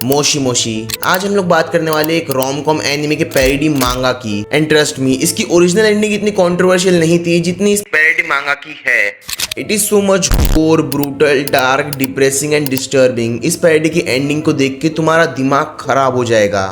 मोशी मोशी। आज हम लोग बात करने वाले एक रोम कॉम एनिमे के पैरोडी मांगा की। एंड ट्रस्ट मी, इसकी ओरिजिनल एंडिंग इतनी कंट्रोवर्शियल नहीं थी जितनी इस पैरोडी मांगा की है। इट इज सो मच गोर, brutal, dark, depressing and disturbing. इस पैरोडी की एंडिंग को देख के तुम्हारा दिमाग खराब हो जाएगा।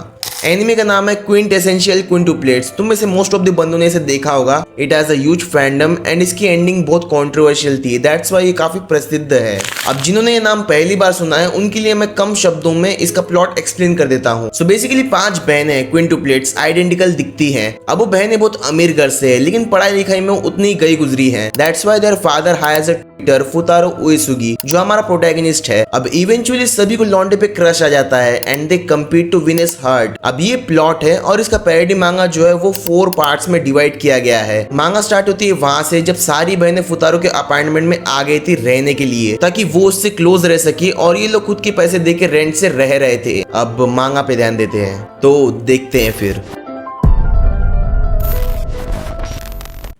एनिमे का नाम है क्विंटेसेंशियल क्विंटुप्लेट्स। तुम में से मोस्ट ऑफ द बंदों ने इसे देखा होगा। It has a huge fandom and इसकी एंडिंग बहुत कंट्रोवर्शियल थी। दैट्स व्हाई ये काफी प्रसिद्ध है। अब जिन्होंने ये नाम पहली बार सुना है उनके लिए मैं कम शब्दों में इसका प्लॉट एक्सप्लेन कर देता हूँ। सो बेसिकली 5 बहनें क्विंटुप्लेट्स आइडेंटिकल दिखती हैं। अब वो बहनें बहुत अमीर घर से है लेकिन पढ़ाई लिखाई में उतनी गई गुजरी है। That's why their father hires a tutor Futaro Uesugi, जो हमारा प्रोटैगनिस्ट है। अब इवेंचुअली सभी को लौंडे पे क्रश आ जाता है and they compete to win his heart. अब ये प्लॉट है और इसका पैरोडी मांगा जो है वो 4 पार्ट्स में डिवाइड किया गया है। मांगा स्टार्ट होती है वहां से जब सारी बहनें फुतारो के अपार्टमेंट में आ गई थी रहने के लिए, ताकि वो उससे क्लोज रह सके और ये लोग खुद के पैसे देके रेंट से रह रहे थे। अब मांगा पे ध्यान देते हैं तो देखते हैं फिर।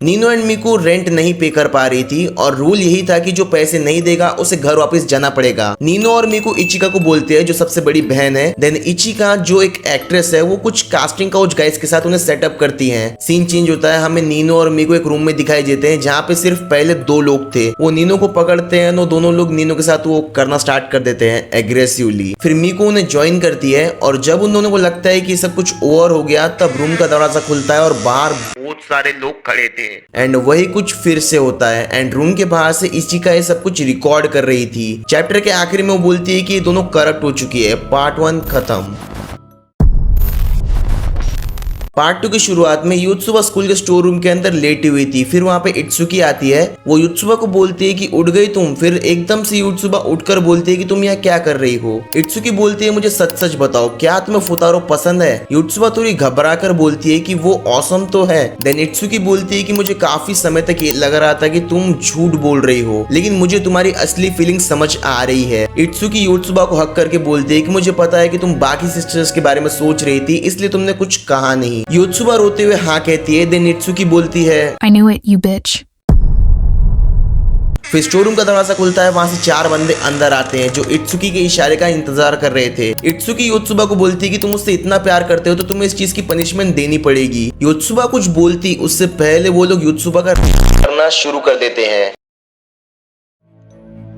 नीनो एंड मिकू रेंट नहीं पे कर पा रही थी और रूल यही था कि जो पैसे नहीं देगा उसे घर वापस जाना पड़ेगा। नीनो और मिकू इचिका को बोलते हैं जो सबसे बड़ी बहन है। देन इचिका जो एक एक्ट्रेस है वो कुछ कास्टिंग काउच गाइस के साथ उन्हें सेटअप करती हैं। सीन चेंज होता है, हमें नीनो और मिकू एक रूम में दिखाई देते हैं जहाँ पे सिर्फ पहले 2 लोग थे। वो नीनो को पकड़ते हैं, वो दोनों लोग नीनो के साथ वो करना स्टार्ट कर देते हैं एग्रेसिवली। फिर मिकू उन्हें ज्वाइन करती है और जब उन दोनों को लगता है कि सब कुछ ओवर हो गया तब रूम का दरवाजा खुलता है और बाहर बहुत सारे लोग खड़े थे। एंड वही कुछ फिर से होता है एंड रूम के बाहर से इचिका ये सब कुछ रिकॉर्ड कर रही थी। चैप्टर के आखिर में वो बोलती है कि ये दोनों करप्ट हो चुकी है। पार्ट 1 खत्म। पार्ट 2 की शुरुआत में युत्सुबा स्कूल के स्टोर रूम के अंदर लेटी हुई थी। फिर वहां पे इत्सुकी आती है। वो युत्सुबा को बोलती है कि उठ गई तुम। फिर एकदम से युत्सुबा उठकर बोलती है कि तुम यहाँ क्या कर रही हो। इत्सुकी बोलती है मुझे सच सच बताओ, क्या तुम्हें फुतारो पसंद है? युत्सुबा थोड़ी घबरा कर बोलती है कि वो ऑसम तो है। देन इत्सुकी बोलती है कि मुझे काफी समय तक ये लग रहा था कि तुम झूठ बोल रही हो, लेकिन मुझे तुम्हारी असली फीलिंग समझ आ रही है। इत्सुकी युत्सुबा को हक करके बोलती है कि मुझे पता है कि तुम बाकी सिस्टर्स के बारे में सोच रही थी, इसलिए तुमने कुछ कहा नहीं। युत्सुबा रोते हुए हाँ कहती है। देन इत्सुकी बोलती है I knew it, you bitch. फिर स्टोर रूम का दरवाजा खुलता है, वहां से 4 बंदे अंदर आते हैं जो इत्सुकी के इशारे का इंतजार कर रहे थे। इत्सुकी युत्सुबा को बोलती है कि तुम उससे इतना प्यार करते हो तो तुम्हें इस चीज की पनिशमेंट देनी पड़ेगी। युत्सुबा कुछ बोलती उससे पहले वो लोग युत्सुबा का करना शुरू कर देते हैं।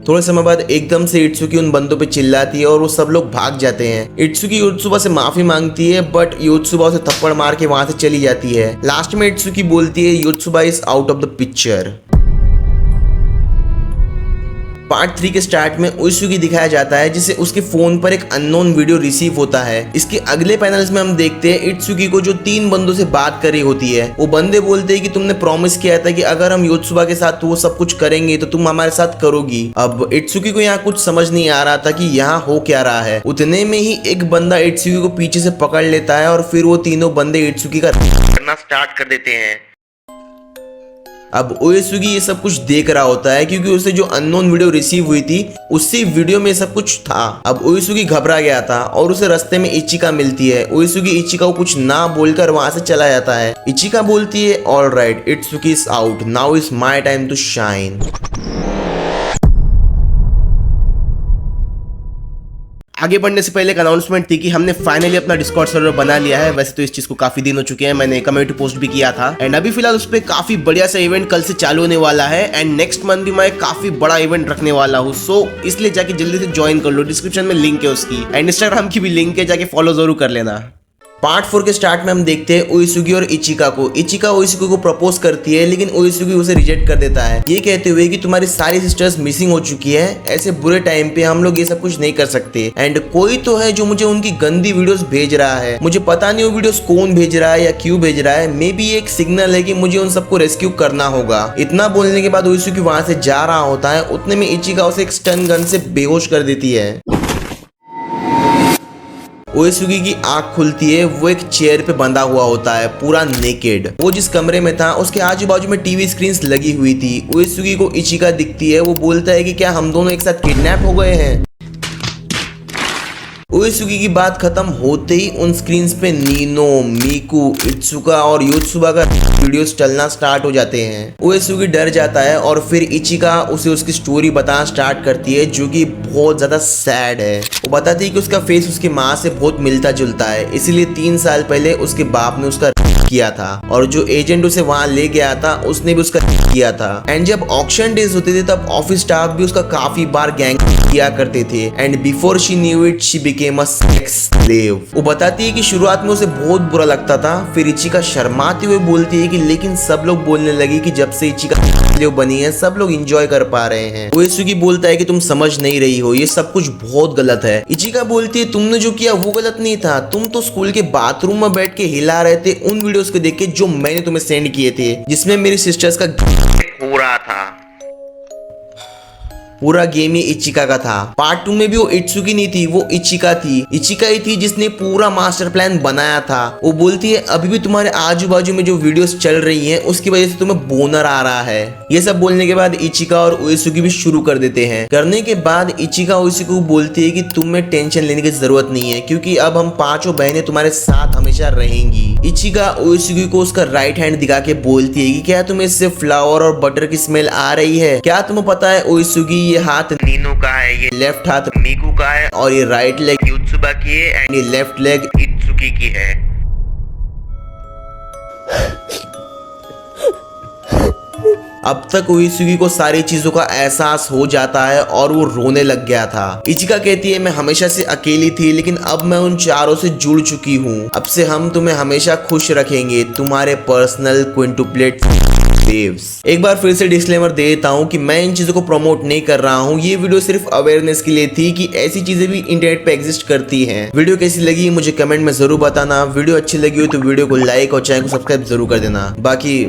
थोड़े समय बाद एकदम से इत्सुकी उन बंदों पे चिल्लाती है और वो सब लोग भाग जाते हैं। इत्सुकी युत्सुबा से माफी मांगती है बट युत्सुबा उसे थप्पड़ मार के वहां से चली जाती है। लास्ट में इत्सुकी बोलती है Yotsuba is out of the picture. Part 3 के स्टार्ट में उएसुगी दिखाया जाता है जिसे उसके फोन पर एक अननोन वीडियो रिसीव होता है। इसके अगले पैनल्स में हम देखते हैं इत्सुकी को जो 3 बंदों से बात कर रही होती है। वो बंदे बोलते हैं कि तुमने प्रॉमिस किया था कि अगर हम युत्सुबा के साथ वो सब कुछ करेंगे तो तुम हमारे साथ करोगी। अब इत्सुकी को यहाँ कुछ समझ नहीं आ रहा था कि यहाँ हो क्या रहा है। उतने में ही एक बंदा इत्सुकी को पीछे से पकड़ लेता है और फिर वो तीनों बंदे इत्सुकी का करना स्टार्ट कर देते हैं। अब उएसुगी ये सब कुछ देख रहा होता है क्योंकि उसे जो अननोन वीडियो रिसीव हुई थी उसी वीडियो में सब कुछ था। अब उएसुगी घबरा गया था और उसे रास्ते में इचिका मिलती है। उएसुगी इचिका को कुछ ना बोलकर वहां से चला जाता है। इचिका बोलती है all right, Itsuki is out, now is my time to shine. आगे बढ़ने से पहले एक अनाउंसमेंट थी कि हमने फाइनली अपना डिस्कॉर्ड सर्वर बना लिया है। वैसे तो इस चीज को काफी दिन हो चुके हैं, मैंने कम्युनिटी पोस्ट भी किया था एंड अभी फिलहाल उस पर काफी बढ़िया सा इवेंट कल से चालू होने वाला है एंड नेक्स्ट मंथ भी मैं काफी बड़ा इवेंट रखने वाला हूँ। सो इसलिए जाके जल्दी से ज्वाइन कर लो, डिस्क्रिप्शन में लिंक है उसकी एंड इंस्टाग्राम की भी लिंक है, जाके फॉलो जरूर कर लेना। पार्ट 4 के स्टार्ट में हम देखते हैं उएसुगी और इचिका को। इचिका उएसुगी को प्रपोज करती है लेकिन उएसुगी उसे रिजेक्ट कर देता है, ये कहते हुए कि तुम्हारी सारी सिस्टर्स मिसिंग हो चुकी है, ऐसे बुरे टाइम पे हम लोग ये सब कुछ नहीं कर सकते एंड कोई तो है जो मुझे उनकी गंदी वीडियोस भेज रहा है। मुझे पता नहीं वो वीडियोस कौन भेज रहा है या क्यों भेज रहा है, मे बी एक सिग्नल है कि मुझे उन सबको रेस्क्यू करना होगा। इतना बोलने के बाद उएसुगी वहां से जा रहा होता है, उतने में इचिका उसे एक स्टन गन से बेहोश कर देती है। उएसुगी की आंख खुलती है, वो एक चेयर पे बंधा हुआ होता है पूरा नेकेड। वो जिस कमरे में था उसके आजू बाजू में टीवी स्क्रीन्स लगी हुई थी। उएसुगी को इचिका दिखती है, वो बोलता है कि क्या हम दोनों एक साथ किडनैप हो गए हैं। ओएसुगी की बात खत्म होते ही उन स्क्रीन पे नीनो, मीकू, इत्सुका और योत्सुबा का वीडियोस चलना स्टार्ट हो जाते हैं। ओएसुगी डर जाता है और फिर इचिका उसे उसकी स्टोरी बताना स्टार्ट करती है जो कि बहुत ज्यादा सैड है। वो बताती है कि उसका फेस उसकी माँ से बहुत मिलता जुलता है, इसीलिए 3 साल पहले उसके बाप ने उसका किया था और जो एजेंट उसे वहां ले गया था उसने भी उसका किया था। एंड जब ऑक्शन डेज होते थे तब ऑफिस स्टाफ भी उसका काफी बार गैंग किया करते थे। And before she knew it she became a sex slave. वो बताती है कि शुरुआत में उसे बहुत बुरा लगता था, फिर इचिका शर्माते हुए बोलती है कि लेकिन सब लोग बोलने लगे कि जब से इचिका स्लेव बनी है सब लोग एंजॉय कर पा रहे हैं। ओएसुगी बोलता है कि तुम समझ नहीं रही हो, ये सब कुछ बहुत गलत है। इचिका बोलती है तुमने जो किया वो गलत नहीं था, तुम तो स्कूल के बाथरूम में बैठ के हिला रहे थे उन वीडियोस को देख के जो मैंने तुम्हें सेंड किए थे जिसमें मेरी सिस्टर्स का हो रहा था। पूरा गेम ये इचिका का था। पार्ट 2 में भी वो इत्सुकी नहीं थी, वो इचिका थी। इचिका ही थी जिसने पूरा मास्टर प्लान बनाया था। वो बोलती है अभी भी तुम्हारे आजू बाजू में जो वीडियोस चल रही हैं उसकी वजह से तुम्हें बोनर आ रहा है। ये सब बोलने के बाद इचिका और ओएसुगी भी शुरू कर देते हैं। करने के बाद इचिका ओएसुगी को बोलती है कि तुम्हें टेंशन लेने की जरूरत नहीं है क्योंकि अब हम पांचों बहनें तुम्हारे साथ हमेशा रहेंगी। इचिका ओएसुगी को उसका राइट हैंड दिखा के बोलती है कि क्या तुम्हें इससे फ्लावर और बटर की स्मेल आ रही है? क्या तुम्हें पता है ओएसुगी ये हाथ नीनो का है, ये लेफ्ट हाथ मीकू का है और ये राइट लेग योत्सुबा की है एंड ये लेफ्ट लेग इत्सुकी की है। अब तक ओएसुगी को सारी चीजों का एहसास हो जाता है और वो रोने लग गया था। इचिका कहती है मैं हमेशा से अकेली थी लेकिन अब मैं उन चारों से जुड़ चुकी हूँ। अब से हम तुम्हें हमेशा खुश रखेंगे, तुम्हारे पर्सनल क्विंटुप्लेट वेव्स। एक बार फिर से डिस्क्लेमर दे देता हूँ कि मैं इन चीजों को प्रमोट नहीं कर रहा हूँ, ये वीडियो सिर्फ अवेयरनेस के लिए थी कि ऐसी चीजें भी इंटरनेट पे एग्जिस्ट करती हैं। वीडियो कैसी लगी मुझे कमेंट में जरूर बताना। वीडियो अच्छी लगी हो तो वीडियो को लाइक और चैनल को सब्सक्राइब जरूर कर देना। बाकी